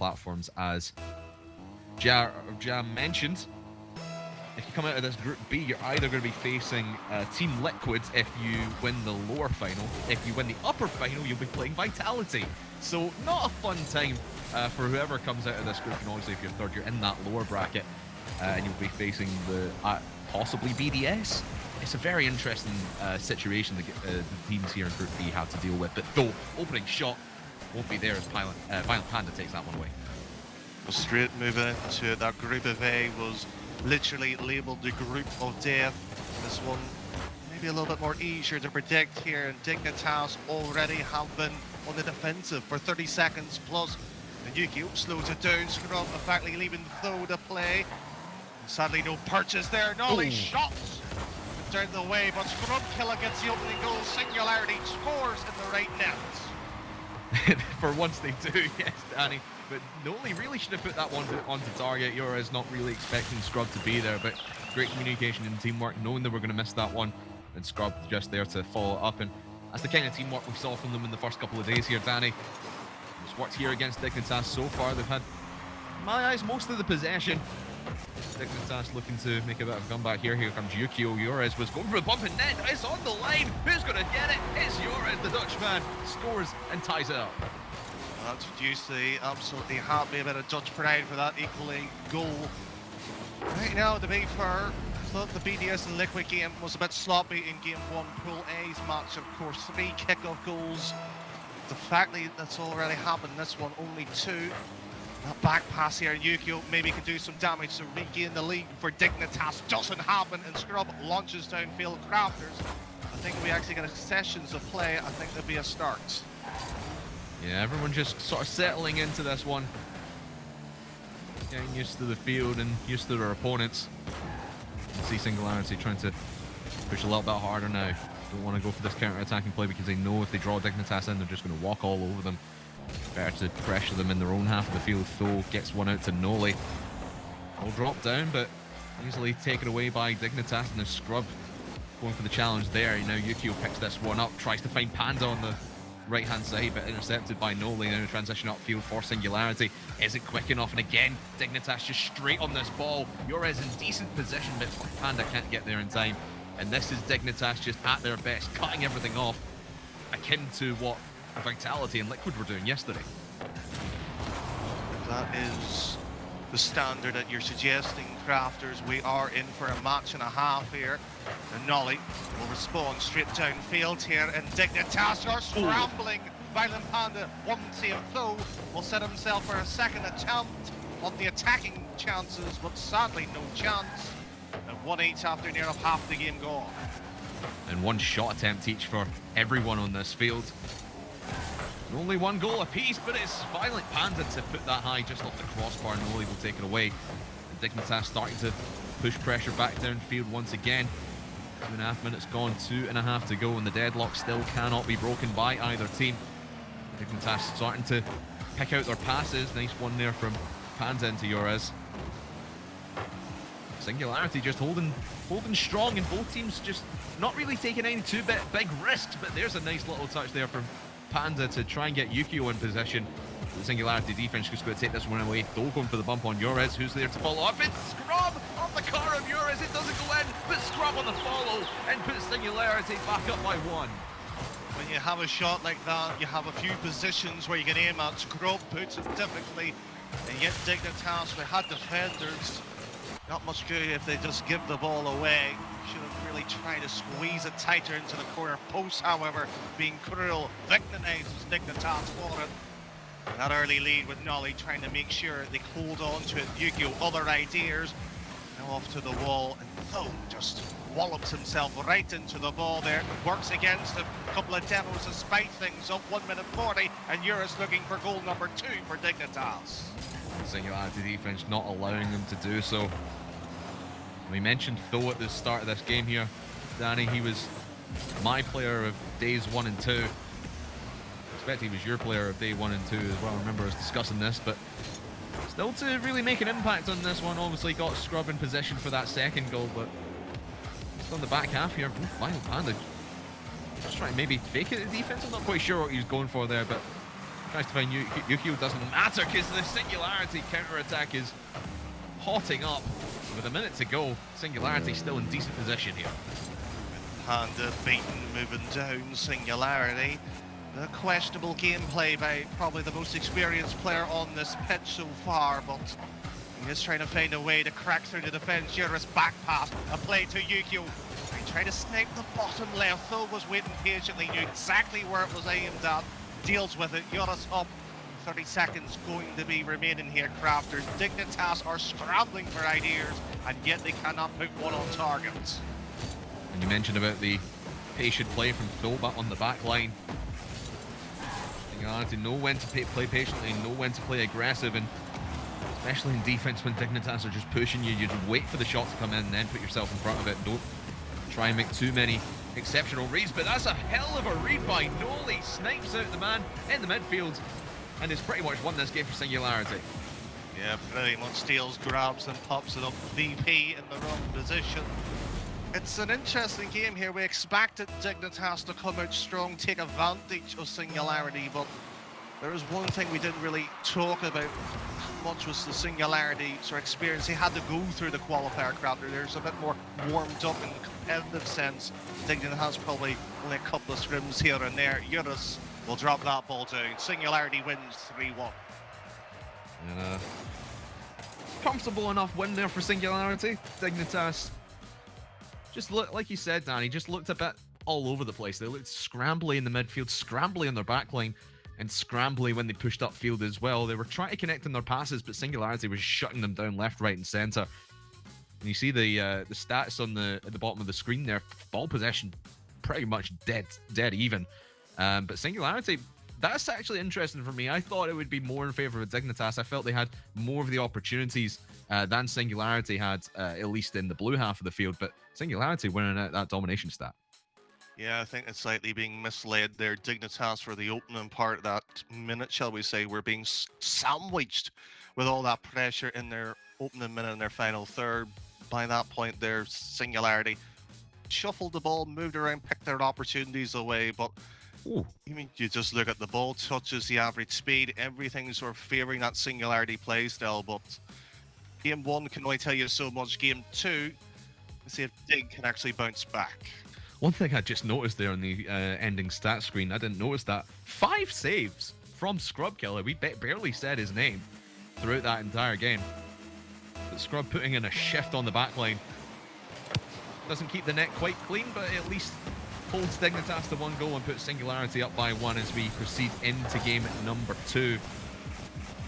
platforms. As Jam mentioned, if you come out of this Group B, you're either going to be facing Team Liquid if you win the lower final. If you win the upper final, you'll be playing Vitality. So not a fun time for whoever comes out of this group. And obviously, if you're third, you're in that lower bracket, and you'll be facing the possibly BDS. It's a very interesting situation the teams here in Group B have to deal with. But though, opening shot won't be there as Violent Panda takes that one away. Well, straight moving into that Group of A was literally labelled the Group of Death. This one maybe a little bit more easier to predict here, and Dignitas already have been on the defensive for 30 seconds plus. And Yukio slows it down, Scrub effectively leaving Tho to play. And sadly no purchase there, Nolly shots down the way, but Scrub Killer gets the opening goal. Singularity scores in the right net. For once they do, yes, Danny. But Noli really should have put that one onto target. Yora's not really expecting Scrub to be there, but great communication and teamwork, knowing they were going to miss that one, and Scrub just there to follow it up. And that's the kind of teamwork we saw from them in the first couple of days here, Danny. It's worked here against Dignitas so far. They've had, in my eyes, most of the possession. Dignitas looking to make a bit of a comeback here. Here comes Yukio. Yoris was going for a bump in net. It's on the line. Who's going to get it? It's Yoris, the Dutchman. Scores and ties it up. That's Joessi absolutely happy about a Dutch pride for that equaling goal. Right now, to be fair, I thought the BDS and Liquid game was a bit sloppy in Game 1 Pool A's match. Of course, 3 kickoff goals. The fact that that's already happened, this one only 2. That back pass here, Yukio maybe could do some damage to regain the lead for Dignitas. Doesn't happen, and Scrub launches downfield. Crafters, I think we actually get sessions of play. I think there'll be a start. Yeah, everyone just sort of settling into this one. Getting used to the field and used to their opponents. You see Singularity trying to push a little bit harder now. Don't want to go for this counter-attacking play because they know if they draw Dignitas in, they're just going to walk all over them. Better to pressure them in their own half of the field. Tho gets one out to Noli. All drop down, but easily taken away by Dignitas, and the Scrub going for the challenge there. Now Yukio picks this one up, tries to find Panda on the right-hand side, but intercepted by Noli. Now transition upfield for Singularity. Isn't quick enough, and again, Dignitas just straight on this ball. Yorez in decent position, but Panda can't get there in time. And this is Dignitas just at their best, cutting everything off, akin to what Vitality and Liquid were doing yesterday. That is the standard that you're suggesting, Crafters. We are in for a match and a half here. And Nolly will respond straight downfield here, and Dignitas are scrambling. Violent Panda, one save though, will set himself for a second attempt on the attacking chances, but sadly no chance. And 1-8 after near enough half the game gone. And one shot attempt each for everyone on this field. Only one goal apiece, but it's Violent Panda to put that high just off the crossbar. Noli will take it away. And Dignitas starting to push pressure back downfield once again. 2.5 minutes gone, 2.5 to go, and the deadlock still cannot be broken by either team. Dignitas starting to pick out their passes. Nice one there from Panda into Yorez. Singularity just holding strong, and both teams just not really taking any too big risks, but there's a nice little touch there from Panda to try and get Yukio in position. The Singularity defense just going to take this one away. Tho going for the bump on Yorez, who's there to follow up. It's Scrub off the car of Yorez. It doesn't go in, but Scrub on the follow and puts Singularity back up by 1. When you have a shot like that, you have a few positions where you can aim at. Scrub puts it difficultly, and yet Dignitas, we had defenders. Not much good if they just give the ball away. Should have really tried to squeeze it tighter into the corner post, however, being cruel. Dignitas Dignitas for it. That early lead with Nolly trying to make sure they hold on to it. Yukio, other ideas. Now off to the wall, and Tho just wallops himself right into the ball there. Works against a couple of demos to spike things up. 1 minute 40, and Eurus looking for goal number 2 for Dignitas. Singularity defense not allowing them to do so. We mentioned Tho at the start of this game here. Danny, he was my player of days 1 and 2. I expect he was your player of day 1 and 2 as well. I remember us discussing this, but still to really make an impact on this one. Obviously got Scrub in position for that second goal, but just on the back half here. Violent Panda just trying to maybe fake it at the defense. I'm not quite sure what he was going for there, but Tries to find Yukio, doesn't matter because the Singularity counter-attack is hotting up. With a minute to go, Singularity still in decent position here. Panda beaten, moving down. Singularity. The questionable gameplay by probably the most experienced player on this pitch so far, but he's trying to find a way to crack through the defence. Joessi back pass, a play to Yukio. He tried to snipe the bottom left. Phil was waiting patiently, knew exactly where it was aimed at. Deals with it. Joessi up. 30 seconds going to be remaining here, Crafters. Dignitas are scrambling for ideas, and yet they cannot put one on target. And you mentioned about the patient play from Philbot on the back line. Singularity know when to play patiently, know when to play aggressive, and especially in defense when Dignitas are just pushing you, you just wait for the shot to come in and then put yourself in front of it. Don't try and make too many exceptional reads, but that's a hell of a read by Noli. Snipes out the man in the midfield, and it's pretty much won this game for Singularity. Yeah, pretty much steals, grabs and pops it up. VP in the wrong position. It's an interesting game here. We expected Dignitas to come out strong, take advantage of Singularity, but there is one thing we didn't really talk about much was the Singularity sort of experience. He had to go through the qualifier crowd. There's a bit more warmed up in the competitive sense. Dignitas probably only a couple of scrims here and there. Joessi will drop that ball down. Singularity wins 3-1. And comfortable enough win there for Singularity. Dignitas just looked, like you said, Danny, just looked a bit all over the place. They looked scrambly in the midfield, scrambly on their backline, and scrambly when they pushed upfield as well. They were trying to connect on their passes, but Singularity was shutting them down left, right, and centre. And you see the stats on at the bottom of the screen there. Ball possession pretty much dead even. But Singularity, that's actually interesting for me. I thought it would be more in favour of Dignitas. I felt they had more of the opportunities than Singularity had, at least in the blue half of the field. But Singularity winning out that domination stat. Yeah, I think it's slightly being misled there. Dignitas for the opening part of that minute, shall we say, were being sandwiched with all that pressure in their opening minute and their final third. By that point, their Singularity shuffled the ball, moved around, picked their opportunities away, but Ooh. I mean, you just look at the ball touches, the average speed, everything's sort of favouring that Singularity play style, but game one can only tell you so much. Game two, let's see if Dig can actually bounce back. One thing I just noticed there on the ending stat screen, I didn't notice that. 5 saves from Scrub Killer. We barely said his name throughout that entire game. But Scrub putting in a shift on the back line. Doesn't keep the net quite clean, but at least holds Dignitas to 1 goal and puts Singularity up by 1 as we proceed into game number 2.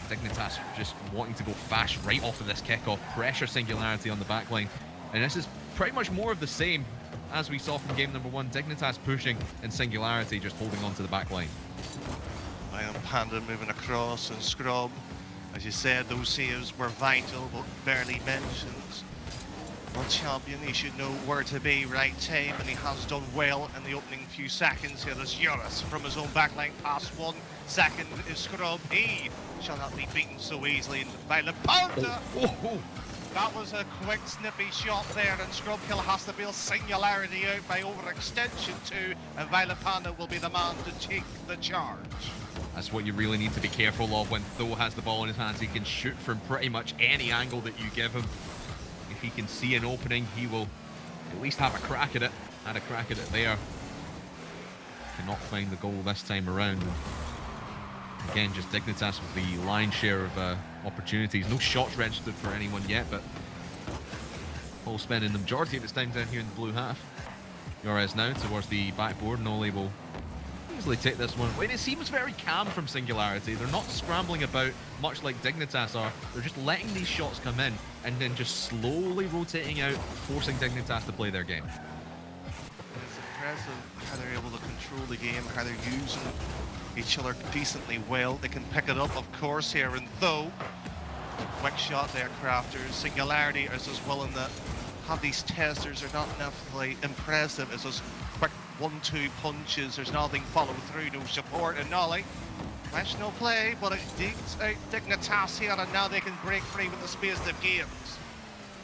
Dignitas just wanting to go fast right off of this kickoff, pressure Singularity on the back line. And this is pretty much more of the same as we saw from game number 1. Dignitas pushing and Singularity just holding on to the back line. Lion Panda moving across and Scrub. As you said, those saves were vital, but barely mentioned. World champion, he should know where to be, right time, and he has done well in the opening few seconds here. There's Joessi from his own backline, past 1 second is Scrub. He shall not be beaten so easily in the Violent Panda. That was a quick, snippy shot there, and Scrubkill has to bail Singularity out by overextension too, and Violent Panda will be the man to take the charge. That's what you really need to be careful of when Tho has the ball in his hands. He can shoot from pretty much any angle that you give him. If he can see an opening, he will at least have a crack at it. Had a crack at it there. Cannot find the goal this time around. And again, just Dignitas with the lion's share of opportunities. No shots registered for anyone yet, but Paul spending the majority of his time down here in the blue half. Joessi now towards the backboard. Noli will easily take this one. It seems very calm from Singularity. They're not scrambling about much like Dignitas are. They're just letting these shots come in and then just slowly rotating out, forcing Dignitas to play their game. It's impressive how they're able to control the game, how they're using each other decently well. They can pick it up, of course, here, and Tho, quick shot there, Crafters. Singularity is as well in that have these testers are not necessarily impressive as those quick 1-2 punches. There's nothing follow through, no support, and Noli. Professional play, but it digs out Dignitas here, and now they can break free with the space they've gained.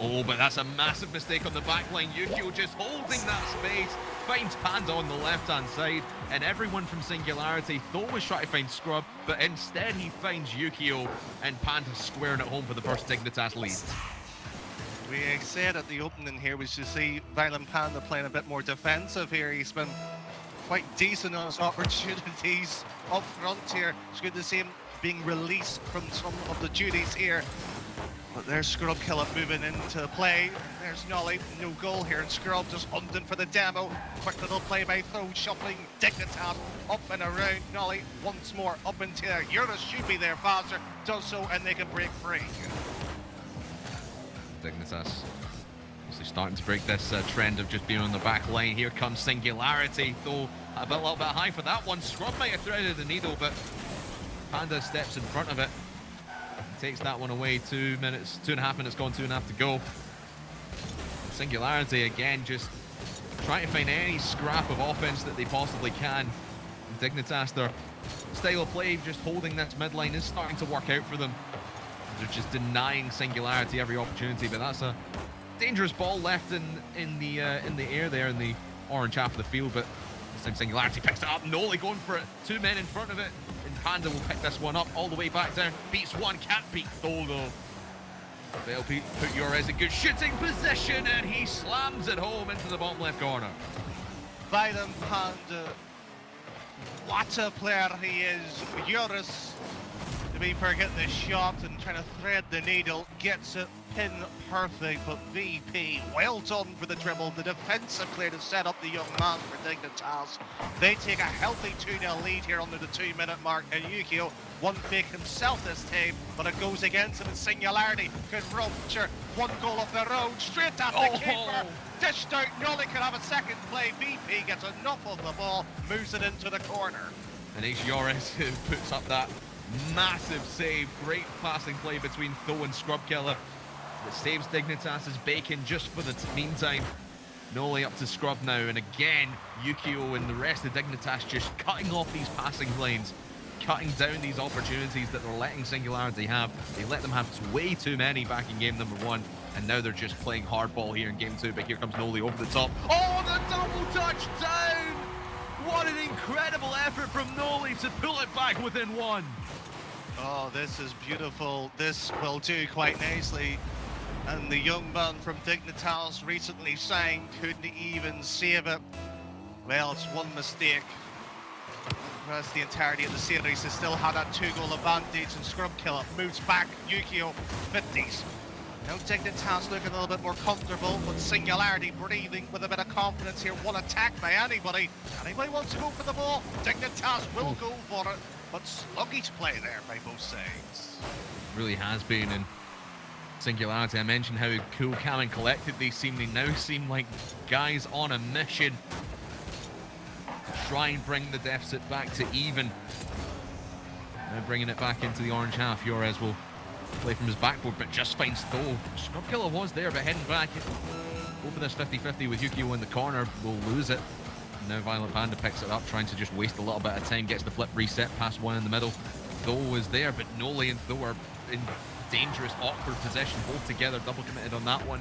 Oh, but that's a massive mistake on the back line. Yukio just holding that space, finds Panda on the left-hand side, and everyone from Singularity thought was trying to find Scrub, but instead he finds Yukio, and Panda squaring it home for the first Dignitas lead. We said at the opening here we should see Violent Panda playing a bit more defensive here. He's been quite decent on his opportunities up front here. It's good to see him being released from some of the duties here. But there's Scrub Killer moving into play. There's Nolly, no goal here, and Scrub just hunting for the demo. Quick little play by Tho, shuffling Dignitas up and around. Nolly once more up into Eurus should be there faster, does so, and they can break free. Dignitas obviously starting to break this trend of just being on the back line. Here comes Singularity, though a little bit high for that one. Scrub might have threaded the needle, but Panda steps in front of it. Takes that one away. 2.5 minutes gone, 2.5 to go. Singularity again just trying to find any scrap of offense that they possibly can. And Dignitas, their style of play, just holding this midline is starting to work out for them. They're just denying Singularity every opportunity, but that's a dangerous ball left in the air there in the orange half of the field. But this time Singularity picks it up. Noli going for it. 2 men in front of it. Panda will pick this one up all the way back down. Beats one, can't beat Tho though. They'll put Joessi in good shooting position, and he slams it home into the bottom left corner. Violent Panda, what a player he is. Eurus, to be forgetting the shot and trying to thread the needle, gets it pin perfect, but VP, well done for the dribble. The defensive clear to set up the young man for Dignitas. They take a healthy 2-0 lead here under the 2-minute mark, and Yukio one fake himself this time, but it goes against him in Singularity. Could rupture one goal off the road, straight at the keeper. Dished out, Nolly can have a second play. VP gets enough of the ball, moves it into the corner. And it's Joris who puts up that massive save. Great passing play between Tho and Scrub Killer. That saves Dignitas' bacon just for the meantime. Noli up to Scrub now, and again, Yukio and the rest of Dignitas just cutting off these passing lanes, cutting down these opportunities that they're letting Singularity have. They let them have way too many back in game number 1, and now they're just playing hardball here in game 2, but here comes Noli over the top. Oh, the double touch down! What an incredible effort from Noli to pull it back within 1. Oh, this is beautiful. This will do quite nicely. And the young man from Dignitas recently signed couldn't even save it. Well, it's one mistake. That's the entirety of the series. They still had that 2-goal advantage, and Scrub Killer moves back. Yukio 50s. Now Dignitas looking a little bit more comfortable, but Singularity breathing with a bit of confidence here. One attack by anybody. Anybody wants to go for the ball? Dignitas will go for it, but sluggish play there by both sides. Really has been, and Singularity, I mentioned how cool, calm and collected they seem. They now seem like guys on a mission to try and bring the deficit back to even. Now bringing it back into the orange half. Joris will play from his backboard, but just finds Tho. Scrub Killer was there, but heading back. Go for this 50-50 with Yukio in the corner. Will lose it. Now Violent Panda picks it up, trying to just waste a little bit of time. Gets the flip reset past one in the middle. Tho is there, but Noli and Tho are in dangerous, awkward position, both together, double committed on that one.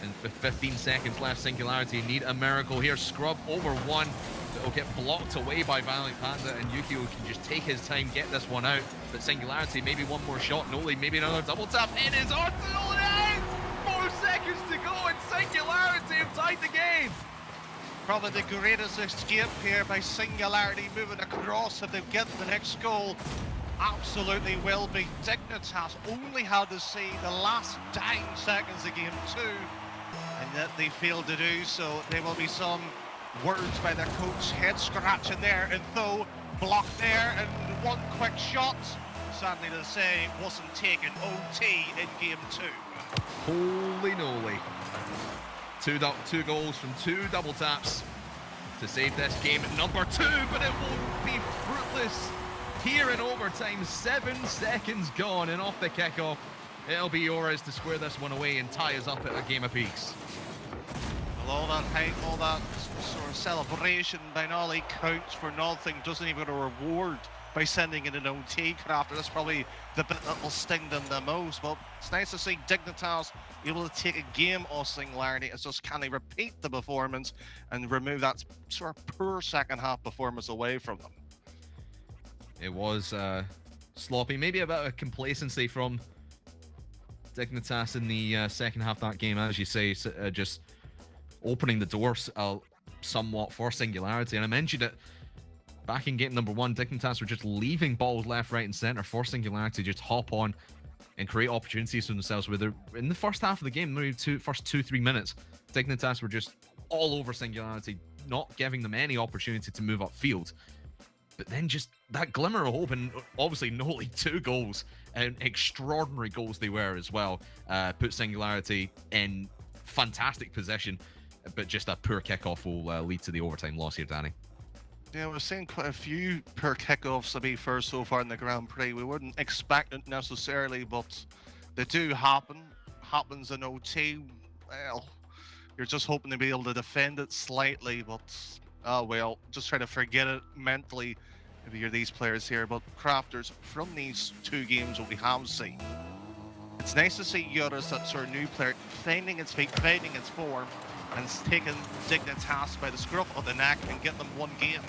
And with 15 seconds left, Singularity need a miracle here. Scrub over one, it'll get blocked away by Violent Panda, and Yukio can just take his time, get this one out. But Singularity, maybe one more shot. Noli, maybe another double tap. It is Arsenal out! 4 seconds to go, and Singularity have tied the game. Probably the greatest escape here by Singularity, moving across if they get the next goal. Absolutely will be. Dignitas only had to see the last 9 seconds of game 2, and yet they failed to do so. There will be some words by their coach, head scratching there, and Tho blocked there, and one quick shot, sadly to say, wasn't taken. OT in game 2. Holy Noli. Two goals from 2 double taps to save this game at number 2, but it won't be fruitless. Here in overtime, 7 seconds gone, and off the kickoff, it'll be Joris to square this one away and tie us up at a game apiece. Well, all that hype, all that sort of celebration by Nolly counts for nothing, doesn't even get a reward by sending in an OT, Crafter. That's probably the bit that will sting them the most. But it's nice to see Dignitas able to take a game off Singularity. It's just, can they repeat the performance and remove that sort of poor second half performance away from them? It was sloppy, maybe a bit of complacency from Dignitas in the second half of that game, as you say, just opening the doors somewhat for Singularity. And I mentioned it back in game number 1, Dignitas were just leaving balls left, right, and center for Singularity to just hop on and create opportunities for themselves. Where in the first half of the game, maybe first 2-3 minutes, Dignitas were just all over Singularity, not giving them any opportunity to move upfield. But then just that glimmer of hope, and obviously Noli 2 goals, and extraordinary goals they were as well, put Singularity in fantastic position, but just a poor kickoff will lead to the overtime loss here, Danny. Yeah, we're seeing quite a few poor kickoffs to be fair so far in the Grand Prix. We wouldn't expect it necessarily, but they do happen. Happens in OT. Well, you're just hoping to be able to defend it slightly, but oh well, just try to forget it mentally if you're these players here. But Crafters, from these 2 games that we have seen, it's nice to see Joessi, that sort of new player, finding its feet, finding its form, and it's taken Dignitas by the scruff of the neck and get them 1 game.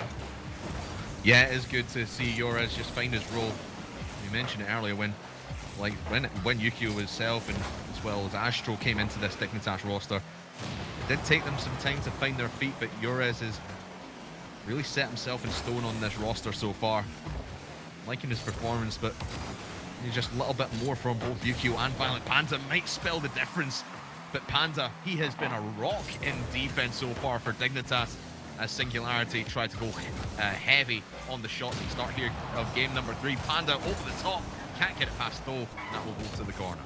Yeah, it is good to see Joessi just find his role. You mentioned it earlier when Yukio himself and as well as Astro came into this Dignitas roster. It did take them some time to find their feet, but Joessi has really set himself in stone on this roster so far. I'm liking his performance, but just a little bit more from both Yukio and Violent Panda might spell the difference. But Panda, he has been a rock in defense so far for Dignitas, as Singularity tried to go heavy on the shots at the start here of game number 3. Panda over the top, can't get it past though, that will go to the corner.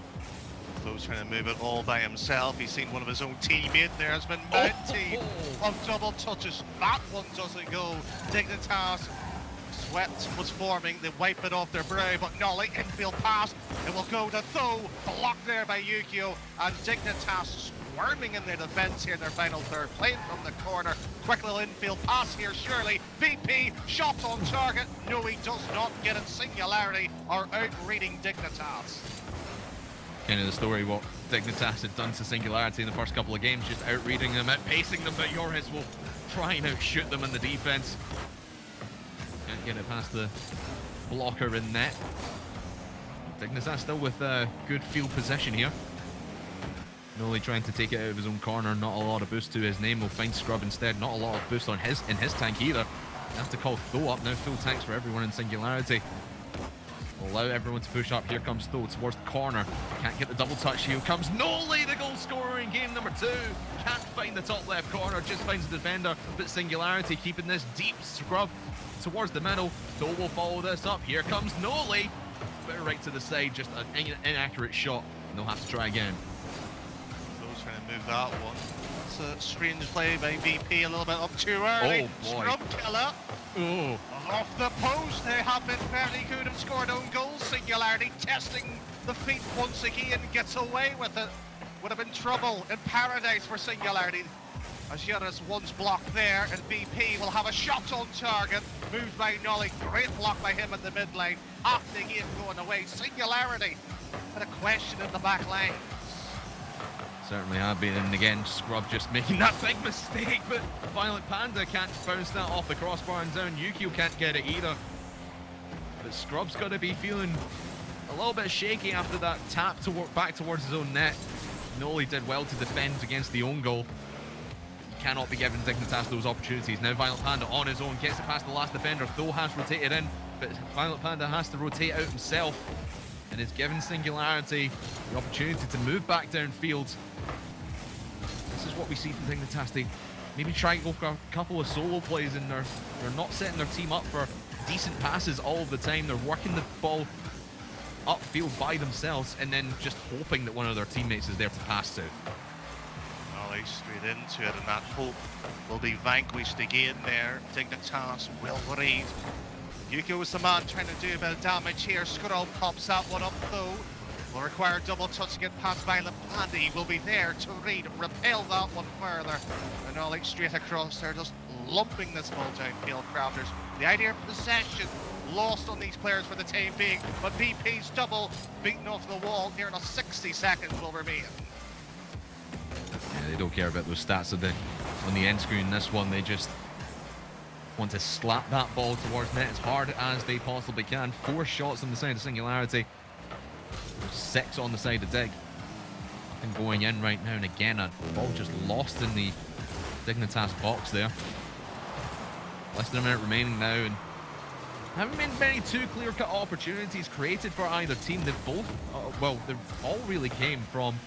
Tho's trying to move it all by himself. He's seen one of his own teammates there. Has been plenty of double touches. That one doesn't go. Dignitas, sweat was forming. They wipe it off their brow, but Nolly, infield pass. It will go to Tho, blocked there by Yukio, and Dignitas squirming in their defense here in their final third, playing from the corner. Quick little infield pass here, surely. BP, shot on target. No, he does not get it. Singularity are out-reading Dignitas. Kind of the story what Dignitas had done to Singularity in the first couple of games, just out-reading them, out-pacing them, but Joessi will try and outshoot them in the defense. Can't get it past the blocker in net. Dignitas still with good field position here. Noli trying to take it out of his own corner, not a lot of boost to his name. Will find Scrub instead, not a lot of boost on in his tank either. You have to call Tho up now, full tanks for everyone in Singularity. Allow everyone to push up. Here comes Tho towards the corner. Can't get the double touch. Here comes Noli, the goal scorer in game number 2. Can't find the top left corner, just finds the defender. But Singularity keeping this deep scrub towards the middle. Tho will follow this up. Here comes Noli. Bit right to the side, just an inaccurate shot. And they'll have to try again. Tho's trying to move that one. That's a strange play by VP, a little bit up too early. Oh boy. Scrub killer. Oh. Off the post, they have been very good and scored own goals. Singularity testing the feet once again, gets away with it. Would have been trouble in paradise for Singularity. As Joessi once blocked there, and BP will have a shot on target. Moved by Nolly, great block by him at the mid-lane. Half the game going away. Singularity had a question in the back line. Certainly have been, and again, Scrub just making that big mistake, but Violent Panda can't bounce that off the crossbar and down. Yukio can't get it either. But Scrub's got to be feeling a little bit shaky after that tap back towards his own net. Noli did well to defend against the own goal. He cannot be giving Dignitas those opportunities. Now Violent Panda on his own, gets it past the last defender. Tho has rotated in, but Violent Panda has to rotate out himself, and is giving Singularity the opportunity to move back downfield. This is what we see from Dignitas. They maybe try and go for a couple of solo plays, and they're not setting their team up for decent passes all of the time. They're working the ball upfield by themselves and then just hoping that one of their teammates is there to pass to. Nolly straight into it, and that hope will be vanquished again there. Dignitas will read. Yukio is the man trying to do a bit of damage here. Skrull pops that one up though. Will require double touch to get past Violent Panda. He will be there to read, repel that one further. And Nolly straight across there, just lumping this ball downfield, Crafters. The idea of possession lost on these players for the time being, but BP's double beaten off the wall. Near enough 60 seconds will remain. Yeah, they don't care about those stats on the end screen. This one, they just want to slap that ball towards net as hard as they possibly can. 4 shots on the side of Singularity. 6 on the side of Dig. Nothing going in right now, and again, a ball just lost in the Dignitas box there. Less than a minute remaining now, and haven't been many too clear-cut opportunities created for either team. They've both, well, they've all really came from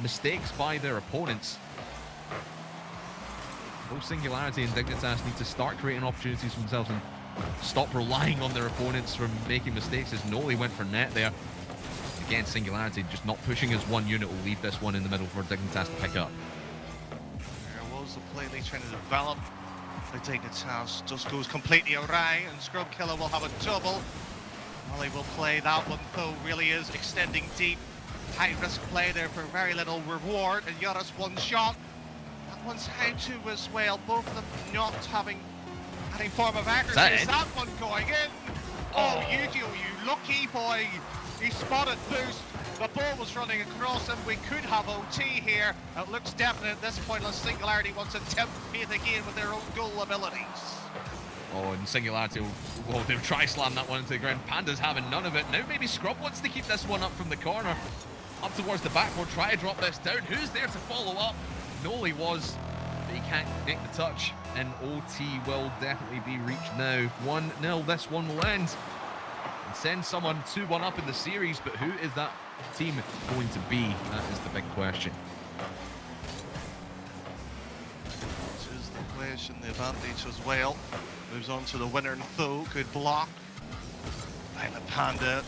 mistakes by their opponents. Both Singularity and Dignitas need to start creating opportunities for themselves and stop relying on their opponents from making mistakes, as Noli went for net there. Again, Singularity just not pushing as one unit will leave this one in the middle for Dignitas to pick up. There was the play they trying to develop. The Dignitas just goes completely awry, and Scrub Killer will have a double. Noli will play that one, though, really is extending deep. High risk play there for very little reward, and Joessi one shot. That one's how to as well, both of them not having any form of accuracy. Is that one going in? Oh, Yu-Gi-Oh, you lucky boy. He spotted boost. The ball was running across him. We could have OT here. It looks definite at this point unless Singularity wants to tempt fate again with their own goal abilities. Oh, and Singularity will they'll try slam that one into the ground. Panda's having none of it. Now maybe Scrub wants to keep this one up from the corner. Up towards the backboard, try to drop this down. Who's there to follow up? Noli was, but he can't make the touch. And OT will definitely be reached now. 1-0, this one will end. And send someone 2-1 up in the series, but who is that team going to be? That is the big question. This is the question, the advantage as well. Moves on to the winner and Tho. Good block by the Panda.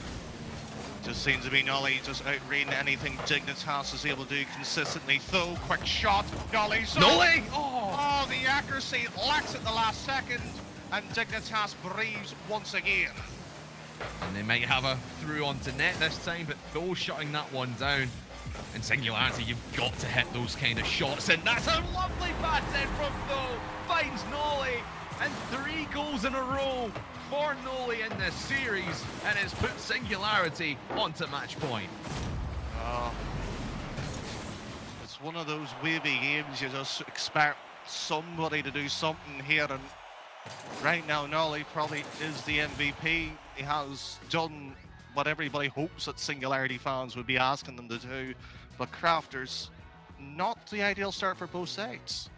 Just seems to be Noli just outreading anything Dignitas is able to do consistently. Tho, quick shot. Noli! Oh, the accuracy lacks at the last second, and Dignitas breathes once again. And they might have a through onto net this time, but Tho shutting that one down. And Singularity, you've got to hit those kind of shots, and that's a lovely pass in from Tho. Finds Noli, and 3 goals in a row for Noli in this series, and it's put Singularity onto match point. It's one of those wavy games you just expect somebody to do something here, and right now Noli probably is the MVP. He has done what everybody hopes that Singularity fans would be asking them to do, but Crafters, not the ideal start for both sides.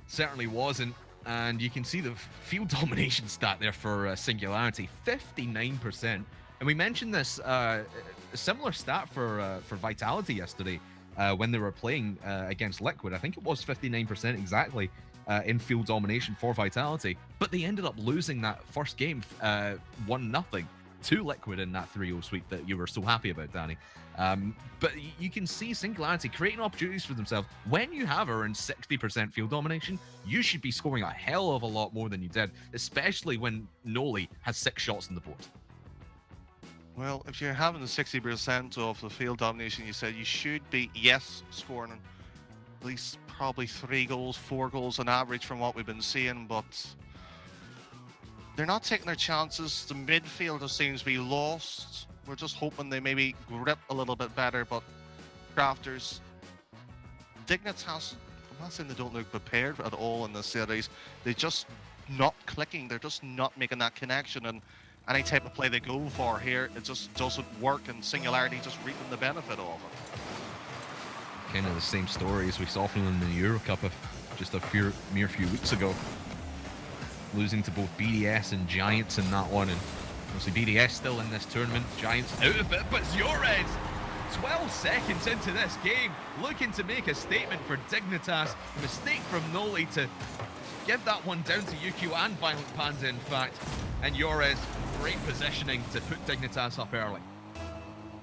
Certainly wasn't. And you can see the field domination stat there for Singularity, 59%. And we mentioned this similar stat for Vitality yesterday when they were playing against Liquid. I think it was 59% exactly in field domination for Vitality. But they ended up losing that first game 1-0 to Liquid in that 3-0 sweep that you were so happy about, Danny. But you can see Singularity creating opportunities for themselves. When you have around 60% field domination, you should be scoring a hell of a lot more than you did, especially when Noli has 6 shots on the board. Well, if you're having the 60% of the field domination, you said you should be, yes, scoring at least probably 3 goals, 4 goals on average from what we've been seeing, but they're not taking their chances. The midfield just seems to be lost. We're just hoping they maybe grip a little bit better, but Crafters, Dignitas, I'm not saying they don't look prepared at all in this series. They're just not clicking. They're just not making that connection, and any type of play they go for here, it just doesn't work, and Singularity just reaping the benefit of it. Kind of the same story as we saw from them in the Euro Cup just a mere few weeks ago. Losing to both BDS and Giants in that one, and obviously BDS still in this tournament, Giants out of it, but Zyorez, 12 seconds into this game, looking to make a statement for Dignitas. A mistake from Noli to give that one down to UQ and Violent Panda, in fact, and Zyorez, great positioning to put Dignitas up early.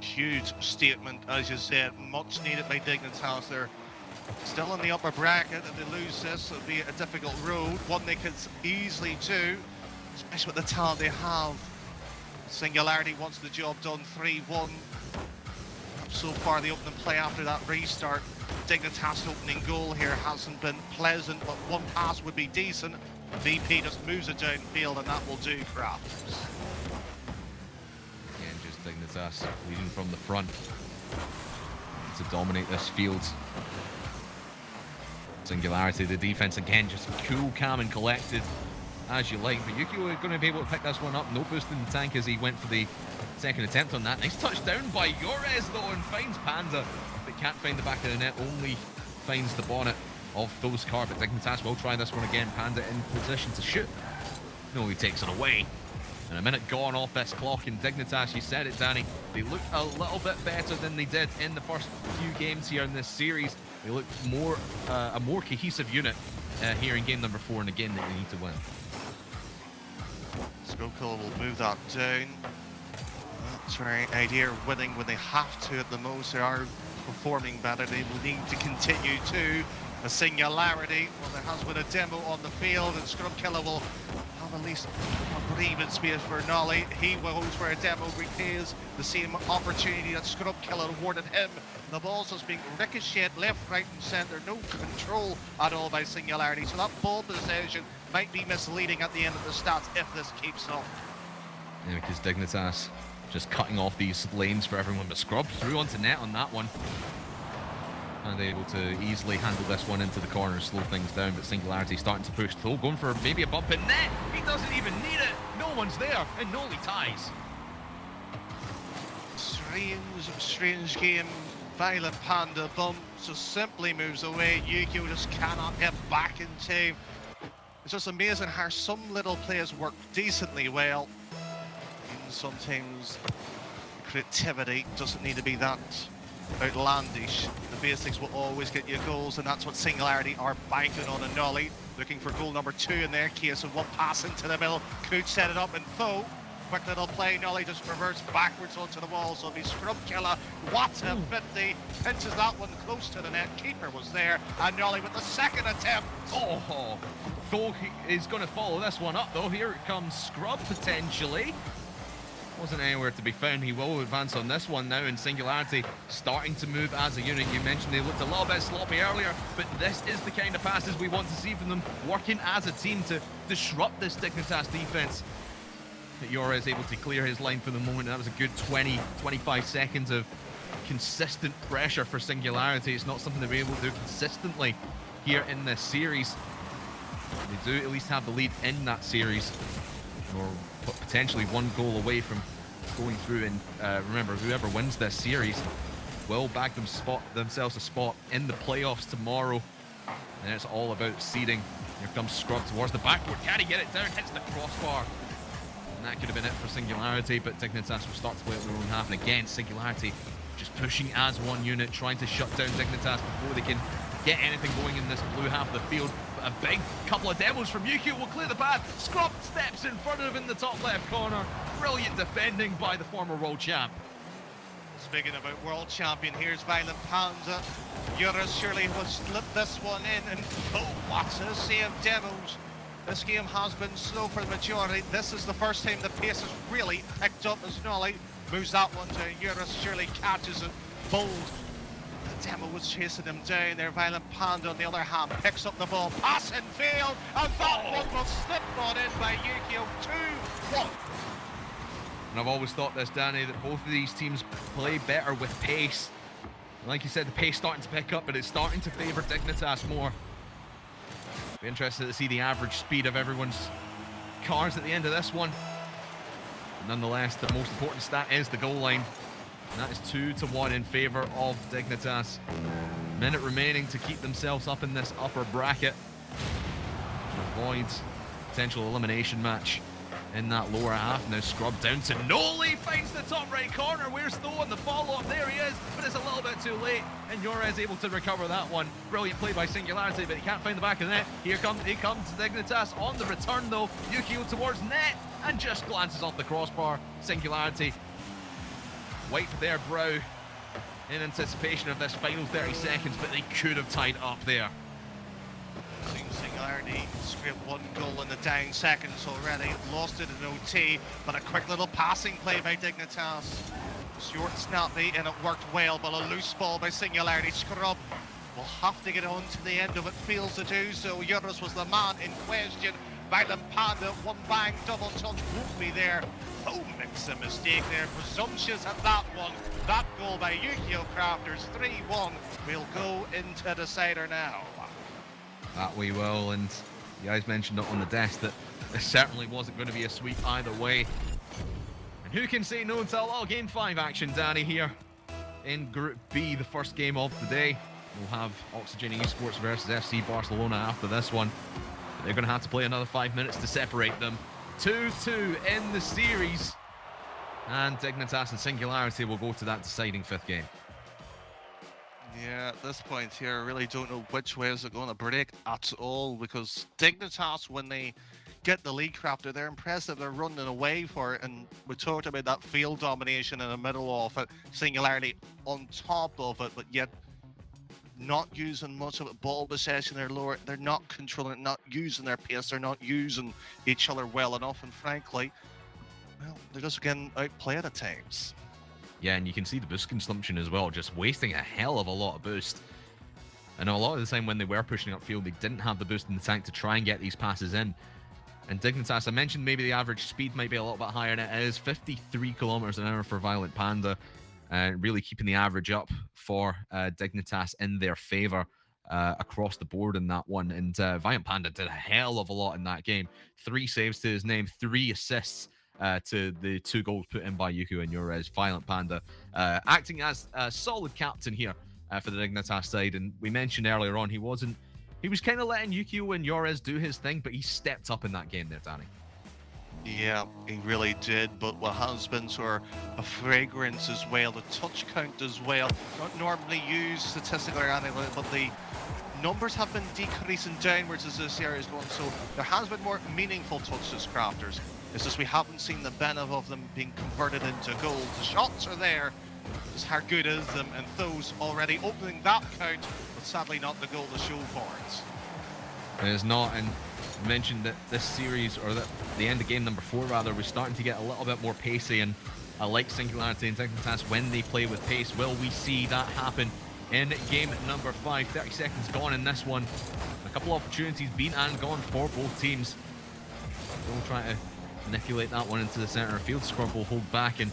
Huge statement, as you said, much needed by Dignitas. They're still in the upper bracket. If they lose this, it'll be a difficult road, one they could easily do, especially with the talent they have. Singularity wants the job done. 3-1. So far, the opening play after that restart, Dignitas' opening goal here hasn't been pleasant, but one pass would be decent. VP just moves it downfield, and that will do Crafters. Again, just Dignitas leading from the front to dominate this field. Singularity, the defense again, just cool, calm, and collected as you like. But Yukio are going to be able to pick this one up. No boost in the tank as he went for the second attempt on that. Nice touchdown by Joessi though, and finds Panda, but can't find the back of the net. Only finds the bonnet of those Kerr. But Dignitas will try this one again. Panda in position to shoot. No, he takes it away. And a minute gone off this clock, and Dignitas, you said it, Danny, they look a little bit better than they did in the first few games here in this series. They look more a more cohesive unit here in game number 4, and again, they need to win. Skokil will move that down. That's right, idea of winning when they have to at the most. They are performing better. They will need to continue to. A Singularity, well, there has been a demo on the field, and Scrubkiller will have at least a breathing space for Nolly. He goes for a demo, repays the same opportunity that Scrubkiller awarded him. The ball's just being ricocheted left, right, and centre. No control at all by Singularity, so that ball possession might be misleading at the end of the stats if this keeps on. Yeah, because Dignitas just cutting off these lanes for everyone, but Scrub through onto net on that one. And able to easily handle this one into the corner, slow things down, but Singularity starting to push through, going for maybe a bump in net. He doesn't even need it. No one's there, and Noli ties. Strange game. Violent Panda bump, just simply moves away. Yukio just cannot get back in time. It's just amazing how some little plays work decently well. And sometimes creativity doesn't need to be that outlandish. The basics will always get you goals, and that's what Singularity are banking on. And Nolly looking for goal number 2 in their case, and one pass into the middle could set it up. And Foe, quick little play, Nolly just reverts backwards onto the wall, so it'll be Scrubkiller. What a 50, pinches that one close to the net. Keeper was there, and Nolly with the second attempt. Oh, Foe is going to follow this one up though. Here it comes Scrub potentially. Wasn't anywhere to be found. He will advance on this one now, and Singularity starting to move as a unit. You mentioned they looked a little bit sloppy earlier, but this is the kind of passes we want to see from them, working as a team to disrupt this Dignitas defense. Joessi is able to clear his line for the moment. That was a good 20-25 seconds of consistent pressure for Singularity. It's not something that we're able to do consistently here in this series. They do at least have the lead in that series, or potentially one goal away from going through. And remember, whoever wins this series will bag themselves a spot in the playoffs tomorrow. And it's all about seeding. Here comes Scrub towards the backboard. Can he get it down? Hits the crossbar. And that could have been it for Singularity, but Dignitas will start to play at their own half. And again, Singularity just pushing as one unit, trying to shut down Dignitas before they can get anything going in this blue half of the field. But a big couple of demos from Yukio will clear the path. Scrub steps in front of him in the top left corner. Brilliant defending by the former world champ. Speaking about world champion, here's Violent Panda. Joessi surely will slip this one in, and oh, what a save demos. This game has been slow for the majority. This is the first time the pace has really picked up as Nolly moves that one down. Joessi surely catches it bold. The demo was chasing him down there. Violent Panda, on the other hand, picks up the ball, pass and failed, and that one was slipped on in by Yukio. 2-1. And I've always thought this, Danny, that both of these teams play better with pace. Like you said, the pace starting to pick up, but it's starting to favour Dignitas more. Be interested to see the average speed of everyone's cars at the end of this one. But nonetheless, the most important stat is the goal line. And that is 2-1 in favour of Dignitas. Minute remaining to keep themselves up in this upper bracket. To avoid potential elimination match in that lower half. Now Scrub down to Noli, finds the top right corner. Where's Tho on the follow-up? There he is, but it's a little bit too late, and Joessi is able to recover that one. Brilliant play by Singularity, but he can't find the back of the net. He comes Dignitas on the return though. Yukio towards net, and just glances off the crossbar. Singularity wipe their brow in anticipation of this final 30 seconds, but they could have tied up there. Singularity scraped one goal in the dying seconds already, lost it in OT, but a quick little passing play by Dignitas. Stewart snappy, and it worked well, but a loose ball by Singularity. Scrub will have to get on to the end of it, fails to do so. Joessi was the man in question. Violent Panda, one bang, double touch won't be there. Foe makes a mistake there, presumptuous at that one. That goal by Yukio Crafters, 3-1, will go into the decider now. That we will, and you guys mentioned it on the desk that this certainly wasn't going to be a sweep either way. And who can say no to a little Game 5 action, Danny, here in Group B, the first game of the day. We'll have Oxygen Esports versus FC Barcelona after this one. They're going to have to play another 5 minutes to separate them. 2-2 in the series. And Dignitas and Singularity will go to that deciding 5th game. Yeah, at this point here, I really don't know which way is it going to break at all, because Dignitas, when they get the lead, Crafter, they're impressive, they're running away for it, and we talked about that field domination in the middle of it, Singularity on top of it, but yet not using much of it. Ball possession, they're not controlling it, not using their pace, they're not using each other well enough, and frankly, well, they're just getting outplayed at times. Yeah, and you can see the boost consumption as well, just wasting a hell of a lot of boost. And a lot of the time when they were pushing upfield, they didn't have the boost in the tank to try and get these passes in. And Dignitas, I mentioned maybe the average speed might be a little bit higher, and it is 53 kilometers an hour for Violent Panda. Really keeping the average up for Dignitas in their favor across the board in that one. And Violent Panda did a hell of a lot in that game. 3 saves to his name, 3 assists to the 2 goals put in by Yukio and Yorez. Violent Panda acting as a solid captain here for the Dignitas side. And we mentioned earlier on, he was kind of letting Yukio and Yorez do his thing, but he stepped up in that game there, Danny. Yeah, he really did, but what has been sort of a fragrance as well, the touch count as well, not normally used statistically or anything, but the numbers have been decreasing downwards as this year is going, so there has been more meaningful touches, Crafters. It's just we haven't seen the benefit of them being converted into goals. The shots are there, just how good is them, and those already opening that count, but sadly not the goal to show for it. It is not, and mentioned that this series, or that the end of game number 4 rather, was starting to get a little bit more pacey, and I like Singularity and Dignitas when they play with pace. Will we see that happen in game number 5? 30 seconds gone in this one. A couple of opportunities been and gone for both teams. We'll try to manipulate that one into the center of field. Scrub will hold back and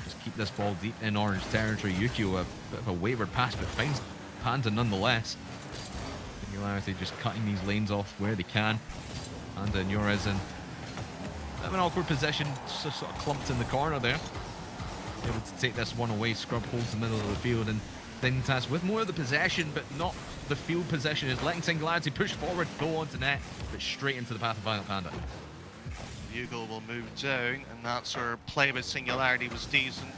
just keep this ball deep in orange territory. Yukio, a bit of a wayward pass, but finds Panda nonetheless. Singularity just cutting these lanes off where they can. Panda and Yorez in a bit of an awkward position, just sort of clumped in the corner there. Able to take this one away. Scrub holds the middle of the field, and Dignitas with more of the possession, but not the field possession, is letting Singularity push forward, throw onto net, but straight into the path of Violent Panda. Hugo will move down, and that sort of play with Singularity was decent.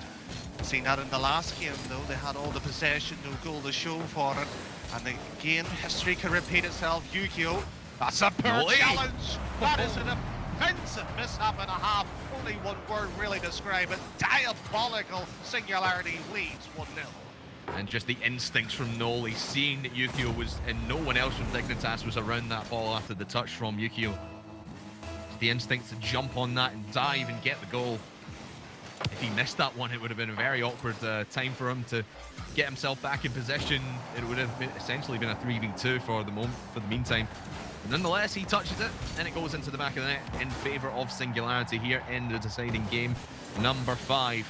Seen that in the last game though, they had all the possession, no goal to show for it. And again, history can repeat itself. Yukio, that's a poor challenge. That is an offensive mishap and a half. Only one word really describe it. Diabolical. Singularity leads 1-0. And just the instincts from Noli, seeing that Yukio was, and no one else from Dignitas was around that ball after the touch from Yukio. The instincts to jump on that and dive and get the goal. If he missed that one, it would have been a very awkward time for him to get himself back in possession. It would have essentially been a 3v2 for the moment, for the meantime. But nonetheless, he touches it, and it goes into the back of the net in favor of Singularity here in the deciding game number 5.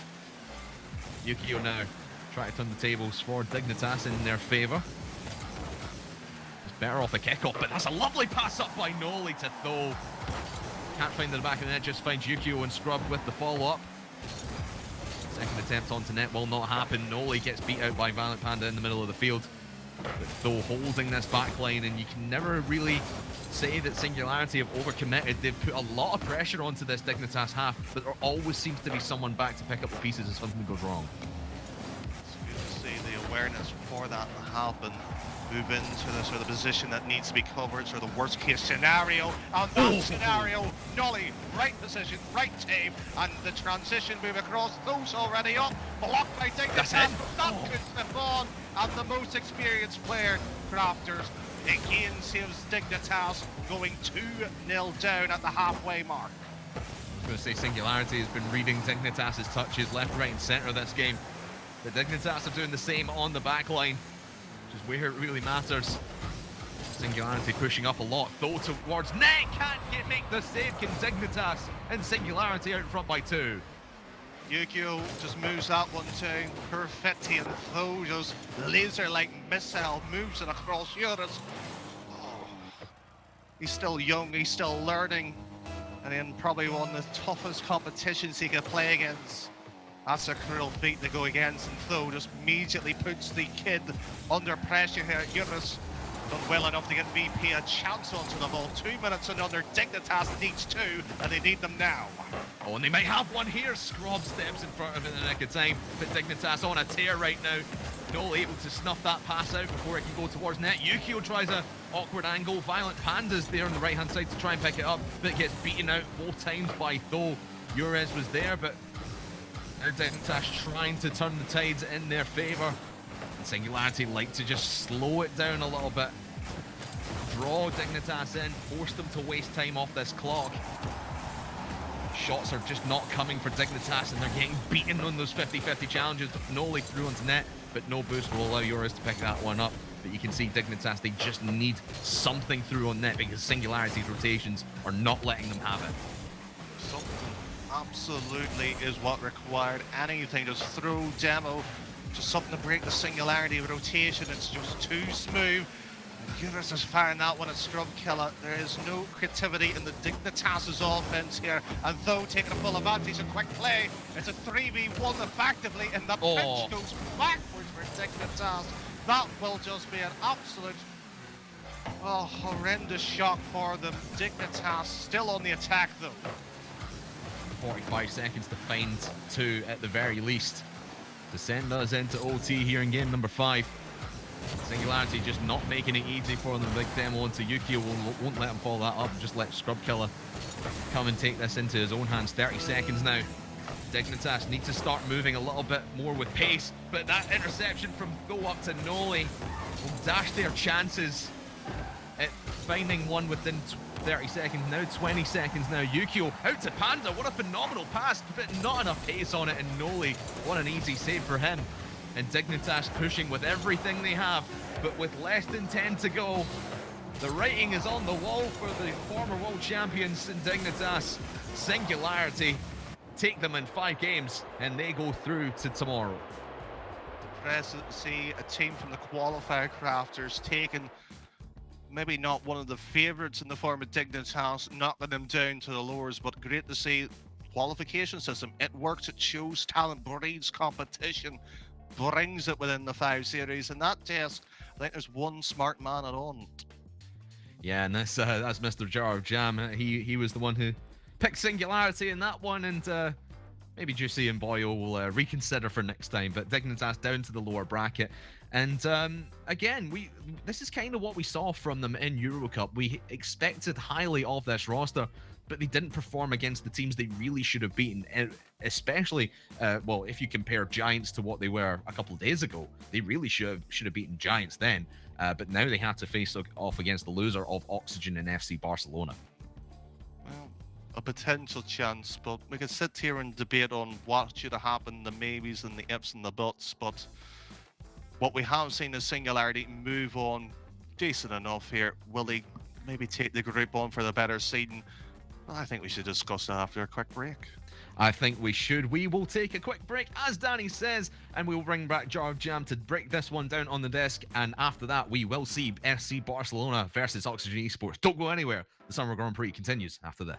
Yukio now try to turn the tables for Dignitas in their favor. It's better off a kickoff, but that's a lovely pass up by Noli to Tho. Can't find the back of the net, just finds Yukio and Scrub with the follow-up. Second attempt onto net will not happen. Noli gets beat out by Violent Panda in the middle of the field. But Tho holding this back line, and you can never really say that Singularity have overcommitted. They've put a lot of pressure onto this Dignitas half, but there always seems to be someone back to pick up the pieces if something goes wrong. It's good to see the awareness for that to happen. Move into the sort of position that needs to be covered, sort of the worst case scenario. And that scenario, Nolly, right position, right team, and the transition move across, those already up, blocked by Dignitas. That could slip on, and the most experienced player, Crafters, again saves Dignitas, going 2-0 down at the halfway mark. I was going to say Singularity has been reading Dignitas' touches left, right, and centre this game. The Dignitas are doing the same on the back line, which is where it really matters. Singularity pushing up a lot, though towards net, can't make the save, can Dignitas, and Singularity out in front by 2. Yukio just moves that one down, perfetti, and Tho just laser-like missile moves it across Joessi. Oh, he's still young, he's still learning, and in probably one of the toughest competitions he could play against. That's a cruel feat to go against, and Tho just immediately puts the kid under pressure here. Joessi done well enough to get VP a chance onto the ball. 2 minutes and under. Dignitas needs 2, and they need them now. Oh, and they might have one here. Scrub steps in front of it in the nick of time, but Dignitas on a tear right now. No able to snuff that pass out before it can go towards net. Yukio tries a awkward angle. Violent Panda's there on the right-hand side to try and pick it up, but gets beaten out both times by Tho. Joessi was there, but now Dignitas trying to turn the tides in their favour. Singularity like to just slow it down a little bit. Draw Dignitas in, force them to waste time off this clock. Shots are just not coming for Dignitas, and they're getting beaten on those 50-50 challenges. Noli through onto net, but no boost will allow Joessi to pick that one up. But you can see Dignitas, they just need something through on net because Singularity's rotations are not letting them have it. Something absolutely is what required. Anything, just throw demo, just something to break the Singularity rotation. It's just too smooth. Joessi has found that one at Scrub Killer. There is no creativity in the Dignitas' offense here, and Tho taking a full advantage, a quick play. It's a 3v1 effectively, and the pitch goes backwards for Dignitas. That will just be an absolute horrendous shock for them. Dignitas still on the attack though. 45 seconds to find 2 at the very least to send us into OT here in game number 5. Singularity just not making it easy for them. Big demo onto Yukio, won't let him follow that up, just let Scrub Killer come and take this into his own hands. 30 seconds now. Dignitas need to start moving a little bit more with pace, but that interception from Tho up to Noli will dash their chances at finding one within 30 seconds now, 20 seconds now. Yukio out to Panda, what a phenomenal pass, but not enough pace on it, and Noli, what an easy save for him. And Dignitas pushing with everything they have, but with less than 10 to go. The writing is on the wall for the former world champions in Dignitas. Singularity take them in 5 games, and they go through to tomorrow. Impressive to see a team from the qualifier crafters taking maybe not one of the favourites in the form of Dignitas, knocking them down to the lowers, but great to see qualification system. It works, it shows talent, breeds competition, brings it within the 5 series, and that test, I think there's one smart man at on. Yeah, and that's Mr. Jar of Jam. He was the one who picked Singularity in that one, and maybe Joessi and Boyo will reconsider for next time. But Dignitas down to the lower bracket, and again, this is kind of what we saw from them in Eurocup. We expected highly of this roster, but they didn't perform against the teams they really should have beaten, especially, well, if you compare Giants to what they were a couple of days ago, they really should have beaten Giants then, but now they have to face off against the loser of Oxygen and FC Barcelona. Well, a potential chance, but we could sit here and debate on what should have happened, the maybes and the ifs and the buts, but what we have seen is Singularity move on decent enough here. Will they maybe take the group on for the better seeding? I think we should discuss that after a quick break. I think we should. We will take a quick break, as Danny says, and we will bring back Jar of Jam to break this one down on the desk. And after that, we will see FC Barcelona versus Oxygen Esports. Don't go anywhere. The Summer Grand Prix continues after this.